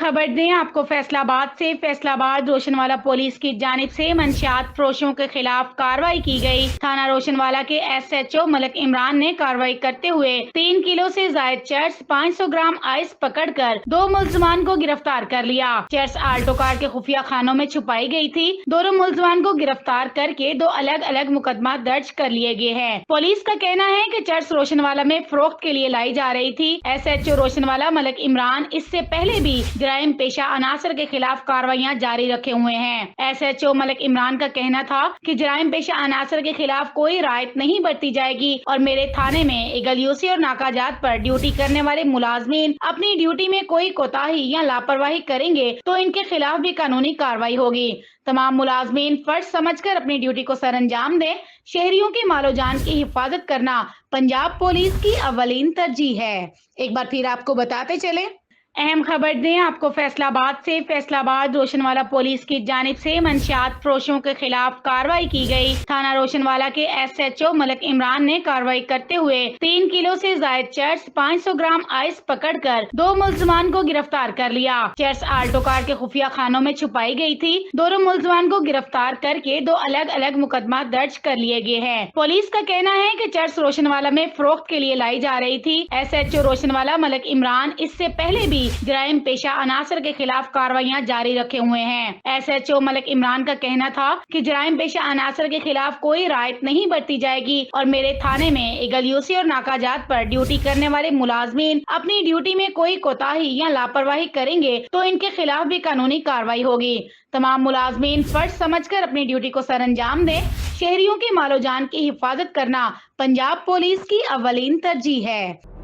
खबर दें आपको फैसलाबाद से। फैसलाबाद रोशनवाला पुलिस की जानिब से मंशियात फरोशों के खिलाफ कार्रवाई की गई। थाना रोशनवाला के SHO मलिक इमरान ने कार्रवाई करते हुए 3 किलो से जायद चर्स, 500 ग्राम आइस पकड़कर 2 मुलजमान को गिरफ्तार कर लिया। चर्स आल्टो कार के खुफिया खानों में छुपाई गई थी। दोनों मुलजमान को गिरफ्तार करके 2 अलग अलग मुकदमा दर्ज कर लिए गए हैं। पुलिस का कहना है कि चर्स रोशनवाला में फरोख्त के लिए लाई जा रही थी। SHO रोशनवाला मलिक इमरान इससे पहले भी जराइम पेशा अनासर के खिलाफ कार्रवाइयां जारी रखे हुए हैं। SHO मलिक इमरान का कहना था कि जराइम पेशा अनासर के खिलाफ कोई रायत नहीं बरती जाएगी और मेरे थाने में इगलयूसी और नाकाजात पर ड्यूटी करने वाले मुलाजमीन अपनी ड्यूटी में कोई कोताही या लापरवाही करेंगे तो इनके खिलाफ भी कानूनी कार्रवाई होगी। तमाम मुलाजमीन फर्ज समझकर अपनी ड्यूटी को सरअंजाम दें। शहरियों की मालो जान की हिफाजत करना पंजाब पुलिस की अव्वलीन तरजीह है। एक बार फिर आपको बताते चले, अहम खबर दें आपको फैसलाबाद से। फैसलाबाद रोशनवाला पुलिस की जानिब से मंशियात फरोशों के खिलाफ कार्रवाई की गई। थाना रोशनवाला के SHO मलिक इमरान ने कार्रवाई करते हुए 3 किलो से जायद चर्स, 500 ग्राम आइस पकड़कर 2 मुलजमान को गिरफ्तार कर लिया। चर्स आल्टो कार के खुफिया खानों में छुपाई गई थी। दोनों मुलजमान को गिरफ्तार करके 2 अलग अलग मुकदमा दर्ज कर लिए गए हैं। पुलिस का कहना है कि चर्स रोशनवाला में फरोख्त के लिए लाई जा रही थी। SHO रोशनवाला मलिक इमरान इससे पहले भी जराइम पेशा अनासर के खिलाफ कार्रवाइयां जारी रखे हुए हैं। SHO मलिक इमरान का कहना था कि जराइम पेशा अनासर के खिलाफ कोई रायत नहीं बरती जाएगी और मेरे थाने में इगलयूसी और नाकाजात पर ड्यूटी करने वाले मुलाजमीन अपनी ड्यूटी में कोई कोताही या लापरवाही करेंगे तो इनके खिलाफ भी कानूनी कार्रवाई होगी। तमाम मुलाजमीन फर्ज समझकर अपनी ड्यूटी को सरअंजाम दें। शहरियों की मालो जान की हिफाजत करना पंजाब पुलिस की अव्वलीन तरजीह है।